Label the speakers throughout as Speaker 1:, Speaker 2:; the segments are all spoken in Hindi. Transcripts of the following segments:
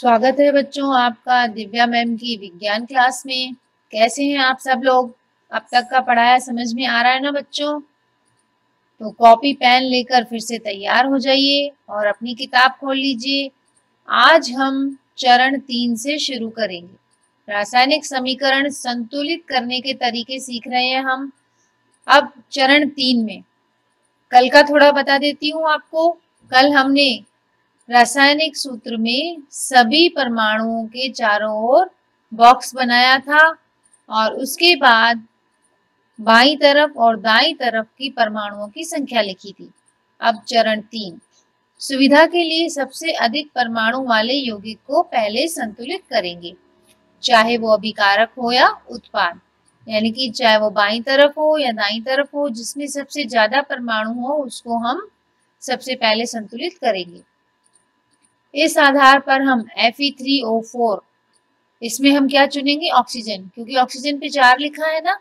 Speaker 1: स्वागत है बच्चों आपका दिव्या मैम की विज्ञान क्लास में। कैसे हैं आप सब लोग? अब तक का पढ़ाया समझ में आ रहा है ना बच्चों? तो कॉपी पेन लेकर फिर से तैयार हो जाइए और अपनी किताब खोल लीजिए। आज हम चरण 3 से शुरू करेंगे। रासायनिक समीकरण संतुलित करने के तरीके सीख रहे हैं हम। अब चरण 3 में कल का थोड़ा बता देती हूँ आपको। कल हमने रासायनिक सूत्र में सभी परमाणुओं के चारों ओर बॉक्स बनाया था और उसके बाद बाईं तरफ और दाईं तरफ की परमाणुओं की संख्या लिखी थी। अब चरण 3, सुविधा के लिए सबसे अधिक परमाणु वाले यौगिक को पहले संतुलित करेंगे, चाहे वो अभिकारक हो या उत्पाद, यानी कि चाहे वो बाईं तरफ हो या दाईं तरफ हो, जिसमें सबसे ज्यादा परमाणु हो उसको हम सबसे पहले संतुलित करेंगे। इस आधार पर हम Fe3O4, इसमें हम क्या चुनेंगे? ऑक्सीजन, क्योंकि ऑक्सीजन पे 4 लिखा है ना।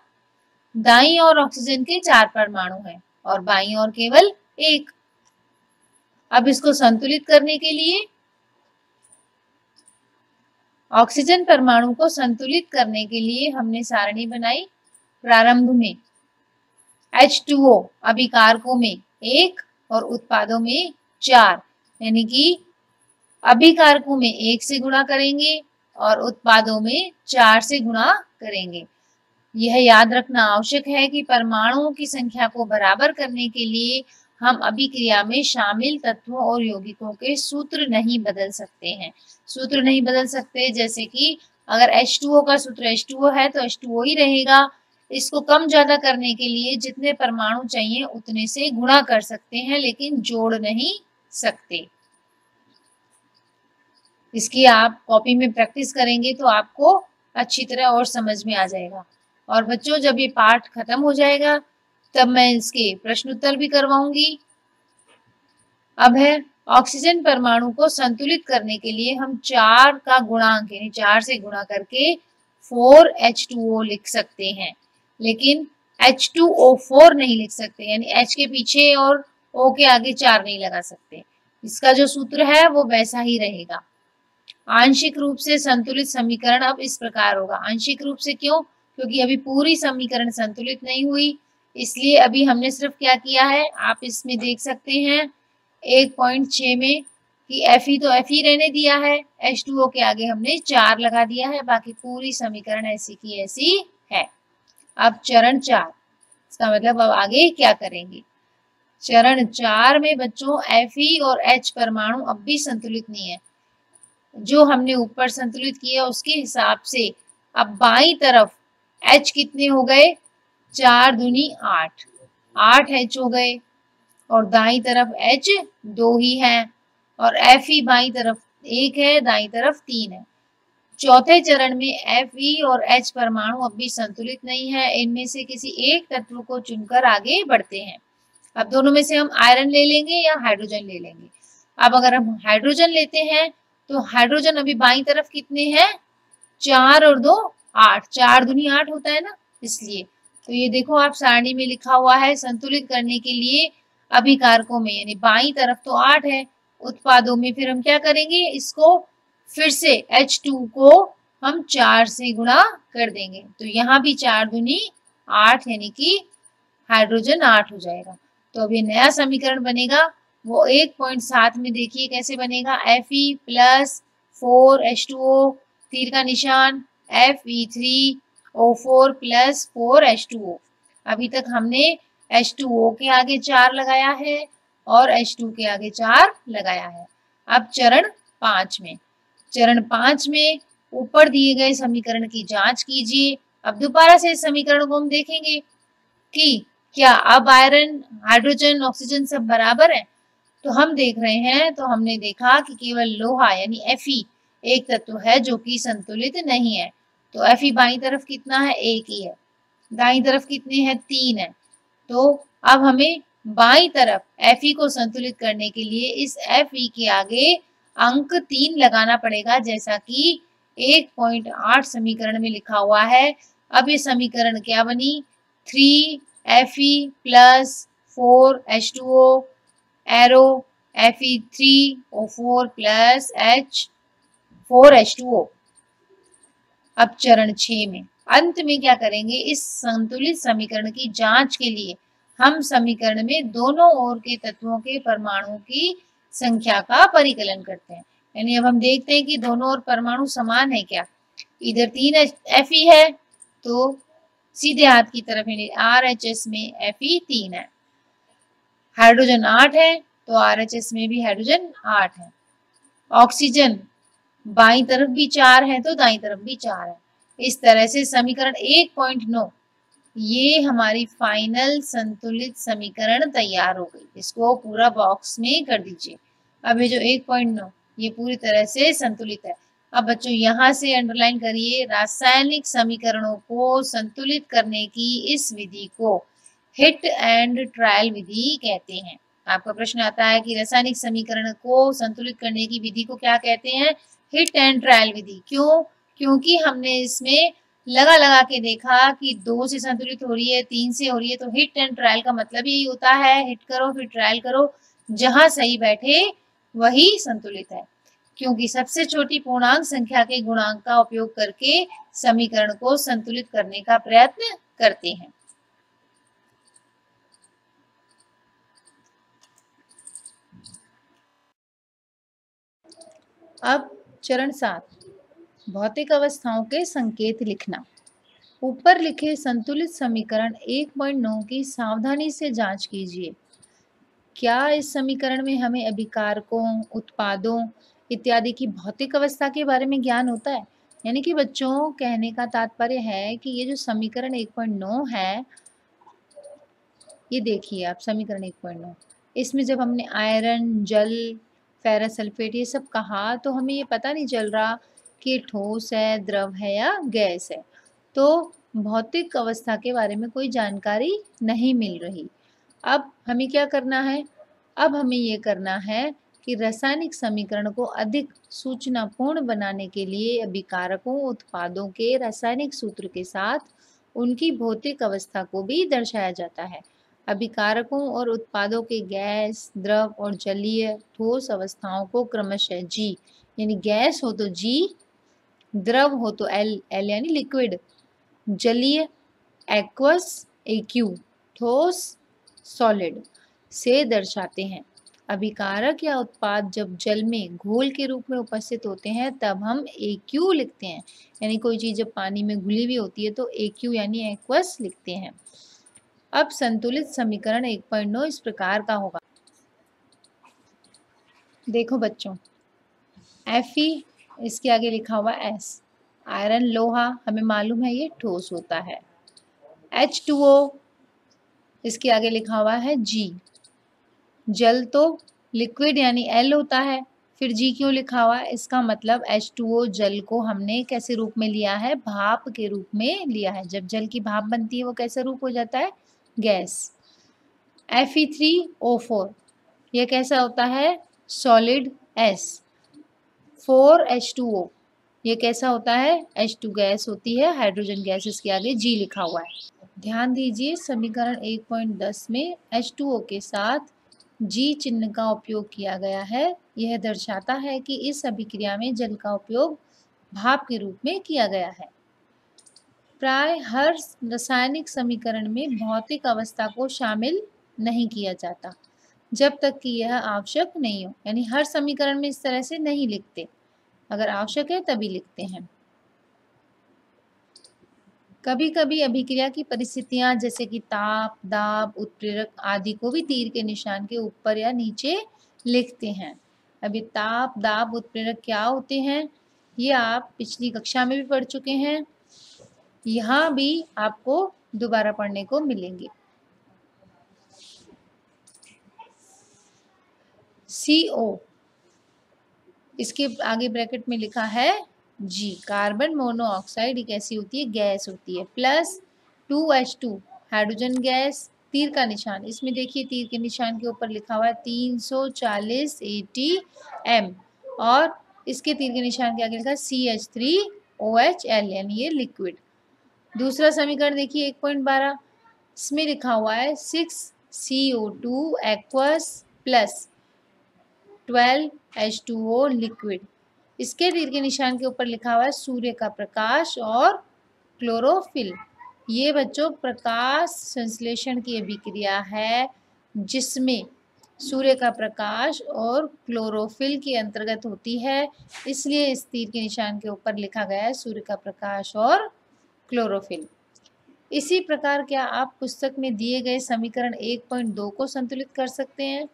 Speaker 1: दाईं ओर ऑक्सीजन के 4 परमाणु हैं और बाईं ओर केवल 1। अब इसको संतुलित करने के लिए ऑक्सीजन परमाणु को संतुलित करने के लिए हमने सारणी बनाई। प्रारंभ में H2O अभिकारकों में 1 और उत्पादों में 4, यानी कि अभिकारकों में 1 से गुणा करेंगे और उत्पादों में 4 से गुणा करेंगे। यह याद रखना आवश्यक है कि परमाणुओं की संख्या को बराबर करने के लिए हम अभिक्रिया में शामिल तत्वों और यौगिकों के सूत्र नहीं बदल सकते हैं। सूत्र नहीं बदल सकते, जैसे कि अगर H2O का सूत्र H2O है तो H2O ही रहेगा। इसको कम ज्यादा करने के लिए जितने परमाणु चाहिए उतने से गुणा कर सकते हैं, लेकिन जोड़ नहीं सकते। इसकी आप कॉपी में प्रैक्टिस करेंगे तो आपको अच्छी तरह और समझ में आ जाएगा। और बच्चों, जब ये पाठ खत्म हो जाएगा तब मैं इसके प्रश्न उत्तर भी करवाऊंगी। अब है ऑक्सीजन परमाणु को संतुलित करने के लिए हम 4 का गुणांक यानी 4 से गुणा करके 4H2O लिख सकते हैं, लेकिन H2O4 नहीं लिख सकते, यानी H के पीछे और O के आगे 4 नहीं लगा सकते। इसका जो सूत्र है वो वैसा ही रहेगा। आंशिक रूप से संतुलित समीकरण अब इस प्रकार होगा। आंशिक रूप से क्यों? क्योंकि अभी पूरी समीकरण संतुलित नहीं हुई, इसलिए अभी हमने सिर्फ क्या किया है, आप इसमें देख सकते हैं 1.6 में कि Fe तो Fe रहने दिया है, H2O के आगे हमने 4 लगा दिया है, बाकी पूरी समीकरण ऐसी की ऐसी है। अब चरण 4, इसका मतलब अब आगे क्या करेंगे? चरण 4 में बच्चों Fe और H परमाणु अब भी संतुलित नहीं है। जो हमने ऊपर संतुलित किया उसके हिसाब से अब बाईं तरफ H कितने हो गए? 4 दूनी 8, 8 H हो गए और दाईं तरफ H 2 ही है और Fe बाईं तरफ 1 है, दाईं तरफ 3 है। चौथे चरण में Fe और H परमाणु अब भी संतुलित नहीं है। इनमें से किसी एक तत्व को चुनकर आगे बढ़ते हैं। अब दोनों में से हम आयरन ले लेंगे या हाइड्रोजन ले लेंगे। अब अगर हम हाइड्रोजन लेते हैं तो हाइड्रोजन अभी बाईं तरफ कितने हैं? 4 और 2 8, 4 दूनी 8 होता है ना, इसलिए। तो ये देखो आप सारणी में लिखा हुआ है संतुलित करने के लिए अभिकारकों में, यानी बाईं तरफ तो 8 है, उत्पादों में फिर हम क्या करेंगे? इसको फिर से H2 को हम 4 से गुणा कर देंगे, तो यहाँ भी 4 दूनी 8, यानी कि हाइड्रोजन 8 हो जाएगा। तो अब ये नया समीकरण बनेगा वो 1.7 में देखिए कैसे बनेगा। Fe प्लस 4H2O, तीर का निशान, Fe3O4 प्लस 4H2O। अभी तक हमने H2O के आगे 4 लगाया है और H2 के आगे 4 लगाया है। अब चरण 5 में, चरण 5 में ऊपर दिए गए समीकरण की जांच कीजिए। अब दोबारा से इस समीकरण को हम देखेंगे कि क्या अब आयरन, हाइड्रोजन, ऑक्सीजन सब बराबर है। तो हम देख रहे हैं, तो हमने देखा कि केवल लोहा यानी Fe एक तत्व है जो कि संतुलित नहीं है। तो Fe बाईं तरफ कितना है? 1 ही है। दाईं तरफ कितने हैं? 3 है। तो अब हमें बाईं तरफ Fe को संतुलित करने के लिए इस Fe के आगे अंक 3 लगाना पड़ेगा, जैसा कि 1.8 समीकरण में लिखा हुआ है। अब ये समीकरण क्या बनी? 3Fe plus 4H2O arrow Fe3O4 plus H 4H2O। अब चरण 6 में अंत में क्या करेंगे, इस संतुलित समीकरण की जांच के लिए हम समीकरण में दोनों ओर के तत्वों के परमाणुओं की संख्या का परिकलन करते हैं। यानी अब हम देखते हैं कि दोनों ओर परमाणु समान है क्या। इधर 3 Fe है तो सीधे हाथ की तरफ यानी RHS में Fe 3 है। हाइड्रोजन 8 है तो RHS में भी हाइड्रोजन 8 है। ऑक्सीजन बाईं तरफ भी 4 है तो दाईं तरफ भी 4 है। इस तरह से समीकरण 1.9 ये हमारी फाइनल संतुलित समीकरण तैयार हो गई। इसको पूरा बॉक्स में कर दीजिए। अब ये जो 1.9 ये पूरी तरह से संतुलित है। अब बच्चों यहाँ से अंडरलाइन करिए, रासायनिक समीकरणों को संतुलित करने की इस विधि को हिट एंड ट्रायल विधि कहते हैं। आपका प्रश्न आता है कि रासायनिक समीकरण को संतुलित करने की विधि को क्या कहते हैं, हिट एंड ट्रायल विधि। क्यों? क्योंकि हमने इसमें लगा लगा के देखा कि 2 से संतुलित हो रही है, 3 से हो रही है, तो हिट एंड ट्रायल का मतलब यही होता है, हिट करो फिर ट्रायल करो, जहां सही बैठे वही संतुलित है। क्योंकि सबसे छोटी पूर्णांक संख्या के गुणांक का उपयोग करके समीकरण को संतुलित करने का प्रयत्न करते हैं। अब चरण 7 भौतिक अवस्थाओं के संकेत लिखना। ऊपर लिखे संतुलित समीकरण 1.9 की सावधानी से जांच कीजिए। क्या इस समीकरण में हमें अभिकारकों, उत्पादों इत्यादि की भौतिक अवस्था के बारे में ज्ञान होता है? यानी कि बच्चों कहने का तात्पर्य है कि ये जो समीकरण 1.9 है, ये देखिए आप समीकरण 1.9, इसमें जब हमने आयरन, जल, फेरस सल्फेट ये सब कहा तो हमें ये पता नहीं चल रहा कि ठोस है, द्रव है या गैस है। तो भौतिक अवस्था के बारे में कोई जानकारी नहीं मिल रही। अब हमें क्या करना है? अब हमें ये करना है कि रासायनिक समीकरण को अधिक सूचनापूर्ण बनाने के लिए अभिकारकों, उत्पादों के रासायनिक सूत्र के साथ उनकी भौतिक अवस्था को भी दर्शाया जाता है। अभिकारकों और उत्पादों के गैस, द्रव और जलीय ठोस अवस्थाओं को क्रमशः G यानी गैस हो तो G, द्रव हो तो L यानी लिक्विड, जलीय एक्वस AQ, ठोस सॉलिड से दर्शाते हैं। अभिकारक या उत्पाद जब जल में घोल के रूप में उपस्थित होते हैं तब हम AQ लिखते हैं। यानी कोई चीज जब पानी में घुली हुई होती है तो AQ यानी एक्वस लिखते हैं। अब संतुलित समीकरण 1.9 इस प्रकार का होगा। देखो बच्चों, Fe इसके आगे लिखा हुआ S, आयरन लोहा हमें मालूम है ये ठोस होता है। H2O इसके आगे लिखा हुआ है G, जल तो लिक्विड यानी L होता है। फिर G क्यों लिखा हुआ है? इसका मतलब H2O जल को हमने कैसे रूप में लिया है? भाप के रूप में लिया है। जब जल की भाप बनती है वो कैसा रूप हो जाता है? गैस। Fe3O4 ये कैसा होता है? Solid S। 4H2O ये कैसा होता है? H2 गैस होती है, हाइड्रोजन गैस, इसके आगे G लिखा हुआ है। ध्यान दीजिए समीकरण 1.10 में H2O के साथ G चिन्ह का उपयोग किया गया है। यह दर्शाता है कि इस अभिक्रिया में जल का उपयोग भाप के रूप में किया गया है। प्राय हर रासायनिक समीकरण में भौतिक अवस्था को शामिल नहीं किया जाता जब तक कि यह आवश्यक नहीं हो। यानी हर समीकरण में इस तरह से नहीं लिखते, अगर आवश्यक है तभी लिखते हैं। कभी कभी अभिक्रिया की परिस्थितियां जैसे कि ताप, दाब, उत्प्रेरक आदि को भी तीर के निशान के ऊपर या नीचे लिखते हैं। अभी ताप, दाब, उत्प्रेरक क्या होते हैं ये आप पिछली कक्षा में भी पढ़ चुके हैं, यहाँ भी आपको दोबारा पढ़ने को मिलेंगे। CO इसके आगे ब्रैकेट में लिखा है G, कार्बन मोनोऑक्साइड एक ऐसी होती है, गैस होती है, प्लस 2H2 हाइड्रोजन गैस, तीर का निशान, इसमें देखिए तीर के निशान के ऊपर लिखा हुआ है 340 ATM और इसके तीर के निशान के आगे लिखा है CH3OHL यानी ये लिक्विड। दूसरा समीकरण देखिए 1.12, इसमें लिखा हुआ है 6CO2 aqueous plus 12H2O liquid. इसके तीर के निशान के ऊपर लिखा हुआ है सूर्य का प्रकाश और क्लोरोफिल। ये बच्चों प्रकाश संश्लेषण की अभिक्रिया है जिसमें सूर्य का प्रकाश और क्लोरोफिल के अंतर्गत होती है, इसलिए इस तीर के निशान के ऊपर लिखा गया है सूर्य का प्रकाश और क्लोरोफिल। इसी प्रकार क्या आप पुस्तक में दिए गए समीकरण 1.2 को संतुलित कर सकते हैं?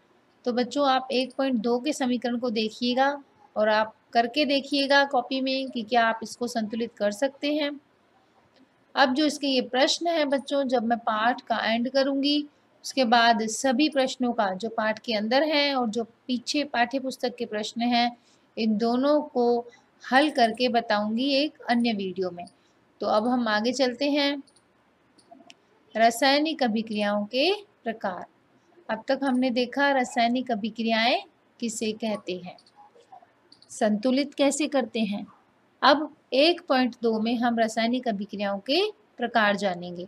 Speaker 1: तो बच्चों आप 1.2 के समीकरण को देखिएगा और आप करके देखिएगा कॉपी में कि क्या आप इसको संतुलित कर सकते हैं। अब जो इसके ये प्रश्न है बच्चों, जब मैं पाठ का एंड करूंगी उसके बाद सभी प्रश्नों का जो पाठ के अंदर है और जो पीछे पाठ्य पुस्तक के प्रश्न हैं, इन दोनों को हल करके बताऊंगी एक अन्य वीडियो में। तो अब हम आगे चलते हैं। रासायनिक अभिक्रियाओं के प्रकार। अब तक हमने देखा रासायनिक अभिक्रियाएं किसे कहते हैं, संतुलित कैसे करते हैं। अब 1.2 में हम रासायनिक अभिक्रियाओं के प्रकार जानेंगे।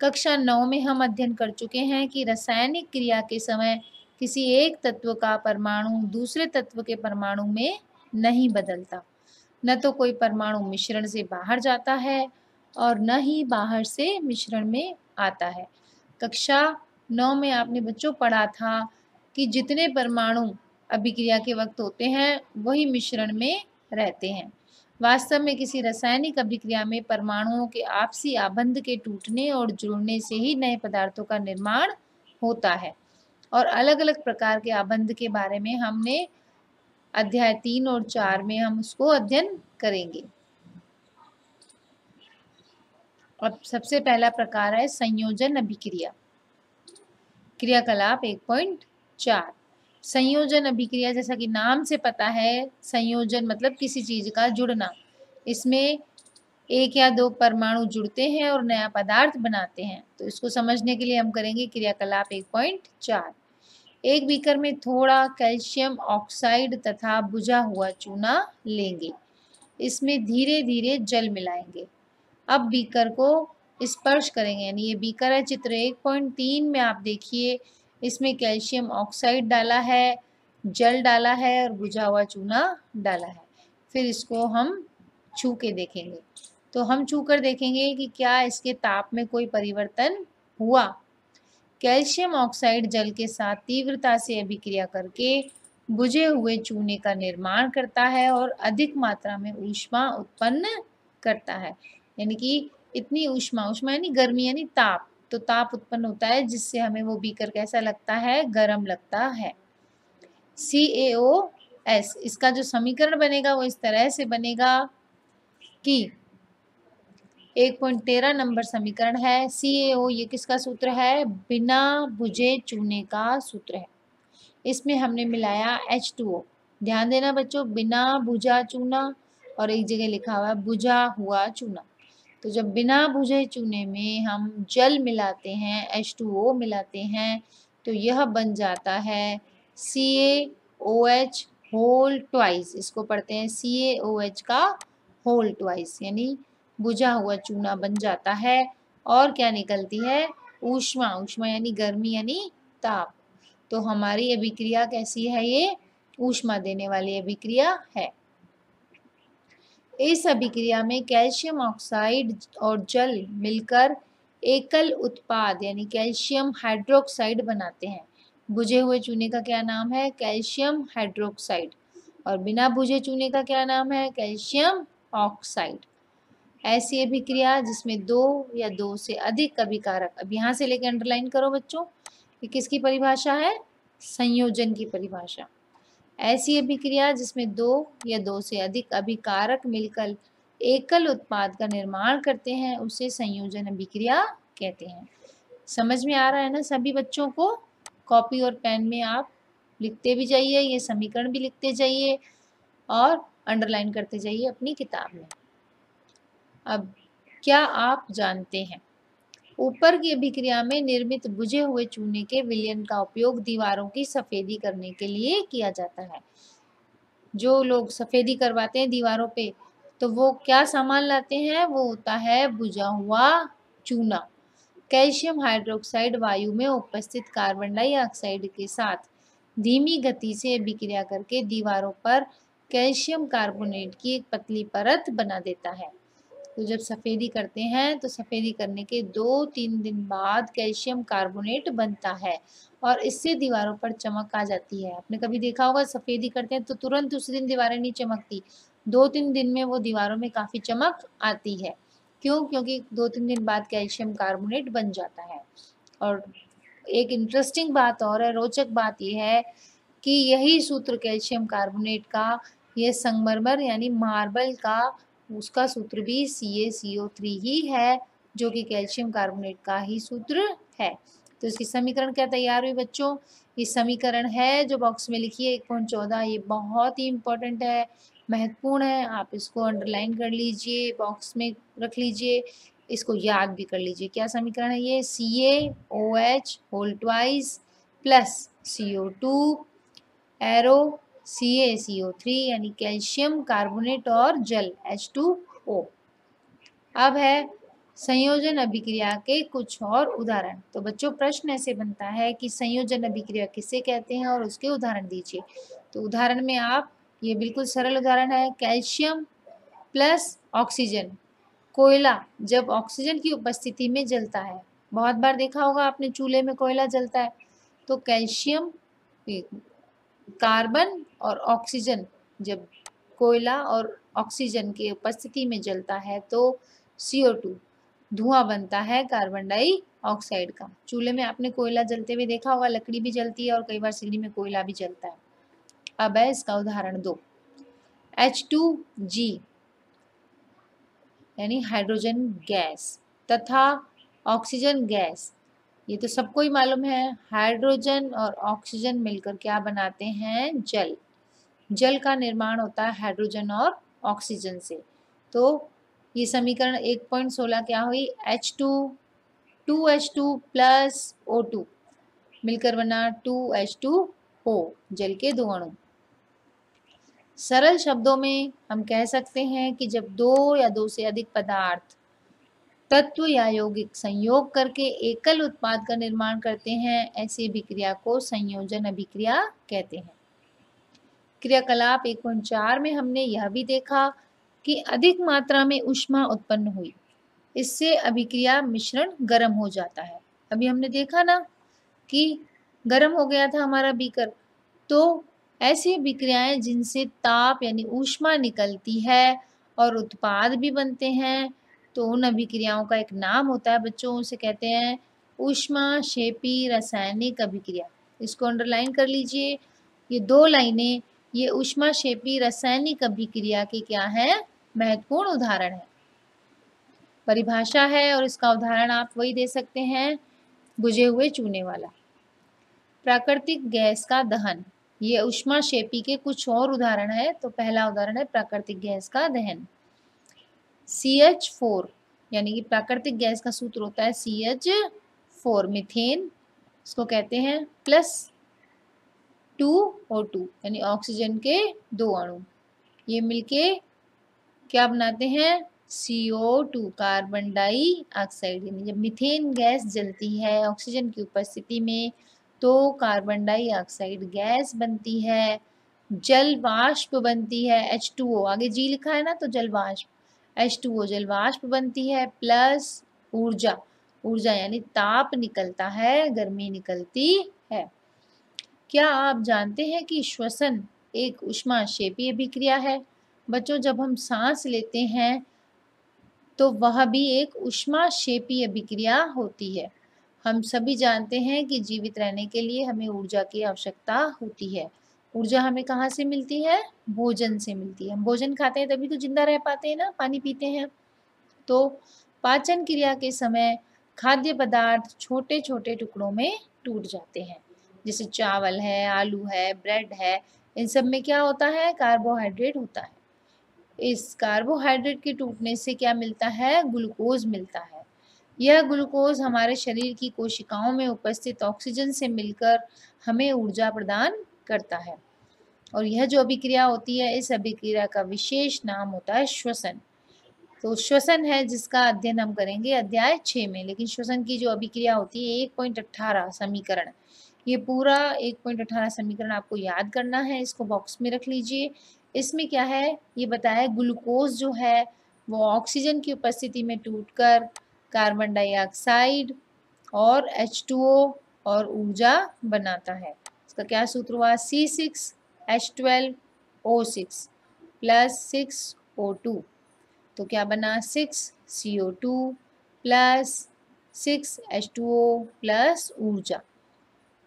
Speaker 1: कक्षा 9 में हम अध्ययन कर चुके हैं कि रासायनिक क्रिया के समय किसी एक तत्व का परमाणु दूसरे तत्व के परमाणु में नहीं बदलता, न तो कोई परमाणु मिश्रण से बाहर जाता है और न ही बाहर से मिश्रण में आता है। कक्षा 9 में आपने बच्चों पढ़ा था कि जितने परमाणु अभिक्रिया के वक्त होते हैं वही मिश्रण में रहते हैं। वास्तव में किसी रासायनिक अभिक्रिया में परमाणुओं के आपसी आबंध के टूटने और जुड़ने से ही नए पदार्थों का निर्माण होता है, और अलग अलग प्रकार के आबंध के बारे में हमने अध्याय 3 और 4 में हम उसको अध्ययन करेंगे। अब सबसे पहला प्रकार है संयोजन अभिक्रिया। क्रियाकलाप 1.4। संयोजन अभिक्रिया, जैसा कि नाम से पता है, संयोजन मतलब किसी चीज का जुड़ना। इसमें एक या दो परमाणु जुड़ते हैं और नया पदार्थ बनाते हैं। तो इसको समझने के लिए हम करेंगे क्रियाकलाप 1.4। एक बीकर में थोड़ा कैल्शियम ऑक्साइड तथा बुझा हुआ चूना लेंगे। इसमें धीरे धीरे जल मिलाएंगे। अब बीकर को स्पर्श करेंगे, यानी ये बीकर है। चित्र 1.3 में आप देखिए, इसमें कैल्शियम ऑक्साइड डाला है, जल डाला है और बुझा हुआ चूना डाला है। फिर इसको हम छू के देखेंगे। तो हम छू कर देखेंगे कि क्या इसके ताप में कोई परिवर्तन हुआ। कैल्शियम ऑक्साइड जल के साथ तीव्रता से अभिक्रिया करके बुझे हुए चूने का निर्माण करता है और अधिक मात्रा में ऊष्मा उत्पन्न करता है। यानी कि इतनी ऊष्मा, ऊष्मा यानी गर्मी यानी ताप, तो ताप उत्पन्न होता है जिससे हमें वो बीकर कैसा लगता है, गर्म लगता है। CaOS, इसका जो समीकरण बनेगा वो इस तरह से बनेगा कि 1.13 नंबर समीकरण है। CaO ये किसका सूत्र है, बिना बुझे चूने का सूत्र है। इसमें हमने मिलाया H2O। ध्यान देना बच्चों, बिना बुझा चूना और एक जगह लिखा हुआ है बुझा हुआ चूना। तो जब बिना बुझे चूने में हम जल मिलाते हैं, H2O मिलाते हैं, तो यह बन जाता है CaOH होल ट्वाइस। इसको पढ़ते हैं CaOH का होल ट्वाइस, यानी बुझा हुआ चूना बन जाता है। और क्या निकलती है, ऊष्मा। ऊष्मा यानी गर्मी यानी ताप। तो हमारी अभिक्रिया कैसी है, ये ऊष्मा देने वाली अभिक्रिया है। इस अभिक्रिया में कैल्शियम ऑक्साइड और जल मिलकर एकल उत्पाद यानी कैल्शियम हाइड्रोक्साइड बनाते हैं। बुझे हुए चूने का क्या नाम है, कैल्शियम हाइड्रोक्साइड, और बिना बुझे चूने का क्या नाम है, कैल्शियम ऑक्साइड। ऐसी अभिक्रिया जिसमें दो या दो से अधिक अभिकारक, अब यहाँ से लेकर अंडरलाइन करो बच्चों, ये किसकी परिभाषा है, संयोजन की परिभाषा। ऐसी अभिक्रिया जिसमें दो या दो से अधिक अभिकारक मिलकर एकल उत्पाद का निर्माण करते हैं उसे संयोजन अभिक्रिया कहते हैं। समझ में आ रहा है ना सभी बच्चों को। कॉपी और पेन में आप लिखते भी जाइए, ये समीकरण भी लिखते जाइए और अंडरलाइन करते जाइए अपनी किताब में। अब क्या आप जानते हैं, ऊपर की अभिक्रिया में निर्मित बुझे हुए चूने के विलयन का उपयोग दीवारों की सफेदी करने के लिए किया जाता है। जो लोग सफेदी करवाते हैं दीवारों पे, तो वो क्या सामान लाते हैं, वो होता है बुझा हुआ चूना। कैल्शियम हाइड्रोक्साइड वायु में उपस्थित कार्बन डाइऑक्साइड के साथ धीमी गति से अभिक्रिया करके दीवारों पर कैल्शियम कार्बोनेट की एक पतली परत बना देता है। तो जब सफ़ेदी करते हैं तो सफ़ेदी करने के 2-3 दिन बाद कैल्शियम कार्बोनेट बनता है और इससे दीवारों पर चमक आ जाती है। आपने कभी देखा होगा सफ़ेदी करते हैं तो तुरंत उसी दिन दीवारें नहीं चमकती, 2-3 दिन में वो दीवारों में काफ़ी चमक आती है। क्यों? क्योंकि 2-3 दिन बाद कैल्शियम कार्बोनेट बन जाता है। और एक इंटरेस्टिंग बात और है, रोचक बात ये है कि यही सूत्र कैल्शियम कार्बोनेट का, ये संगमरमर यानी मार्बल का, उसका सूत्र भी CaCO3 ही है, जो कि कैल्शियम कार्बोनेट का ही सूत्र है। तो इसकी समीकरण क्या तैयार हुई बच्चों? ये समीकरण है जो बॉक्स में लिखी है 1.14, ये बहुत ही इंपॉर्टेंट है, महत्वपूर्ण है। आप इसको अंडरलाइन कर लीजिए, बॉक्स में रख लीजिए, इसको याद भी कर लीजिए। क्या समीकरण है ये? CaOH whole twice plus CO2 arrow CaCO3 यानी कैल्शियम कार्बोनेट और जल H2O। अब है संयोजन अभिक्रिया के कुछ और उदाहरण। तो बच्चों प्रश्न ऐसे बनता है कि संयोजन अभिक्रिया किसे कहते हैं और उसके उदाहरण दीजिए। तो उदाहरण में आप, ये बिल्कुल सरल उदाहरण है, कैल्शियम प्लस ऑक्सीजन, कोयला जब ऑक्सीजन की उपस्थिति में जलता है, बहुत बार देखा होगा आपने चूल्हे में कोयला जलता है, तो कैल्शियम, कार्बन और ऑक्सीजन जब कोयला और ऑक्सीजन की उपस्थिति में जलता है तो CO2 धुआं बनता है कार्बन डाइऑक्साइड का। चूल्हे में आपने कोयला जलते हुए देखा होगा, लकड़ी भी जलती है और कई बार सिगड़ी में कोयला भी जलता है। अब है इसका उदाहरण 2, H2G यानी हाइड्रोजन गैस तथा ऑक्सीजन गैस, ये तो सबको ही मालूम है, हाइड्रोजन और ऑक्सीजन मिलकर क्या बनाते हैं? जल। जल का निर्माण होता है हाइड्रोजन और ऑक्सीजन से। तो ये समीकरण 1.16 क्या हुई? H2 2H2 प्लस O2 मिलकर बना 2H2O, जल के दो अणु। सरल शब्दों में हम कह सकते हैं कि जब दो या दो से अधिक पदार्थ तत्व या यौगिक संयोग करके एकल उत्पाद का निर्माण करते हैं, ऐसी अभिक्रिया को संयोजन अभिक्रिया कहते हैं। क्रियाकलाप 1.4 में हमने यह भी देखा कि अधिक मात्रा में ऊष्मा उत्पन्न हुई, इससे अभिक्रिया मिश्रण गर्म हो जाता है। अभी हमने देखा ना कि गर्म हो गया था हमारा बीकर, तो ऐसी अभिक्रियाएं जिनसे ताप यानी ऊष्मा निकलती है और उत्पाद भी बनते हैं, तो उन अभिक्रियाओं का एक नाम होता है बच्चों, उसे कहते हैं ऊष्माक्षेपी रासायनिक अभिक्रिया। इसको अंडरलाइन कर लीजिए, ये 2 लाइनें ये ऊष्माक्षेपी रासायनिक अभिक्रिया के क्या है? महत्वपूर्ण उदाहरण है। परिभाषा है और इसका उदाहरण आप वही दे सकते हैं, बुझे हुए चूने वाला। प्राकृतिक गैस का दहन, ये ऊष्माक्षेपी के कुछ और उदाहरण है। तो पहला उदाहरण है प्राकृतिक गैस का दहन, CH4 यानी कि प्राकृतिक गैस का सूत्र होता है CH4, मीथेन इसको कहते हैं, प्लस 2O2 यानी ऑक्सीजन के दो अणु, ये मिलके क्या बनाते हैं? CO2 carbon dioxide. यानी जब मीथेन गैस जलती है ऑक्सीजन की उपस्थिति में तो कार्बन डाइऑक्साइड गैस बनती है, जल वाष्प बनती है H2O, आगे जी लिखा है ना, तो जल वाष्प H2O जल वाष्प बनती है, प्लस ऊर्जा, ऊर्जा यानी ताप निकलता है, गर्मी निकलती है। क्या आप जानते हैं कि श्वसन एक ऊष्माक्षेपी अभिक्रिया है? बच्चों जब हम सांस लेते हैं तो वह भी एक ऊष्माक्षेपी अभिक्रिया होती है। हम सभी जानते हैं कि जीवित रहने के लिए हमें ऊर्जा की आवश्यकता होती है। ऊर्जा हमें कहाँ से मिलती है? भोजन से मिलती है। हम भोजन खाते हैं तभी तो जिंदा रह पाते हैं ना, पानी पीते हैं। तो पाचन क्रिया के समय खाद्य पदार्थ छोटे छोटे टुकड़ों में टूट जाते हैं, जैसे चावल है, आलू है, ब्रेड है, इन सब में क्या होता है? कार्बोहाइड्रेट होता है। इस कार्बोहाइड्रेट के टूटने से क्या मिलता है? ग्लूकोज मिलता है। यह ग्लूकोज हमारे शरीर की कोशिकाओं में उपस्थित ऑक्सीजन से मिलकर हमें ऊर्जा प्रदान करता है। और यह जो अभिक्रिया होती है, इस अभिक्रिया का विशेष नाम होता है श्वसन। तो श्वसन है जिसका अध्ययन हम करेंगे अध्याय 6 में, लेकिन श्वसन की जो अभिक्रिया होती है 1.18 समीकरण, ये पूरा 1.18 समीकरण आपको याद करना है, इसको बॉक्स में रख लीजिए। इसमें क्या है, ये बताया ग्लूकोज जो है वो ऑक्सीजन की उपस्थिति में टूटकर कार्बन डाइऑक्साइड और H2O और ऊर्जा बनाता है। इसका क्या सूत्र हुआ, C6H12O6 प्लस 6O2। तो क्या बना, 6CO2 प्लस 6H2O प्लस ऊर्जा।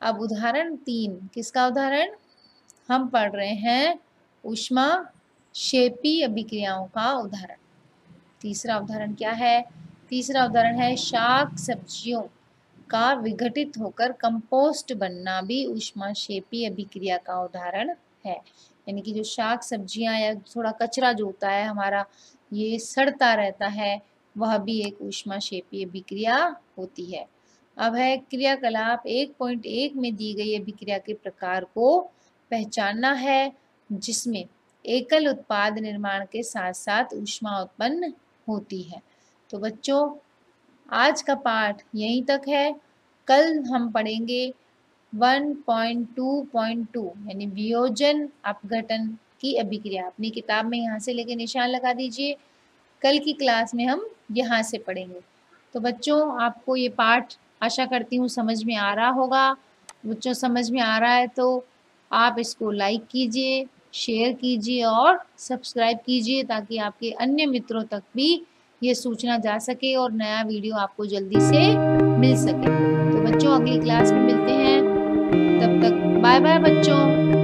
Speaker 1: अब उदाहरण 3, किसका उदाहरण, हम पढ़ रहे हैं ऊष्मा क्षेपी अभिक्रियाओं का उदाहरण। तीसरा उदाहरण क्या है, तीसरा उदाहरण है शाक सब्जियों का विघटित होकर कंपोस्ट बनना भी ऊष्माक्षेपी अभिक्रिया का उदाहरण है। यानी कि जो शाक सब्जियां या थोड़ा कचरा जो होता है हमारा, ये सड़ता रहता है, वह भी एक ऊष्माक्षेपी अभिक्रिया होती है। अब है क्रियाकलाप 1.1 में दी गई अभिक्रिया के प्रकार को पहचानना है जिसमें एकल उत्पाद निर्माण के साथ साथ ऊष्मा उत्पन्न होती है। तो बच्चों आज का पाठ यहीं तक है। कल हम पढ़ेंगे 1.2.2 यानी वियोजन अपघटन की अभिक्रिया। अपनी किताब में यहाँ से लेके निशान लगा दीजिए। कल की क्लास में हम यहाँ से पढ़ेंगे। तो बच्चों आपको ये पाठ आशा करती हूँ समझ में आ रहा होगा। बच्चों समझ में आ रहा है तो आप इसको लाइक कीजिए, शेयर कीजिए और सब्सक्राइब कीजिए ताकि आपके अन्य मित्रों तक भी ये सूचना जा सके और नया वीडियो आपको जल्दी से मिल सके। तो बच्चों अगली क्लास में मिलते हैं, तब तक बाय बाय बच्चों।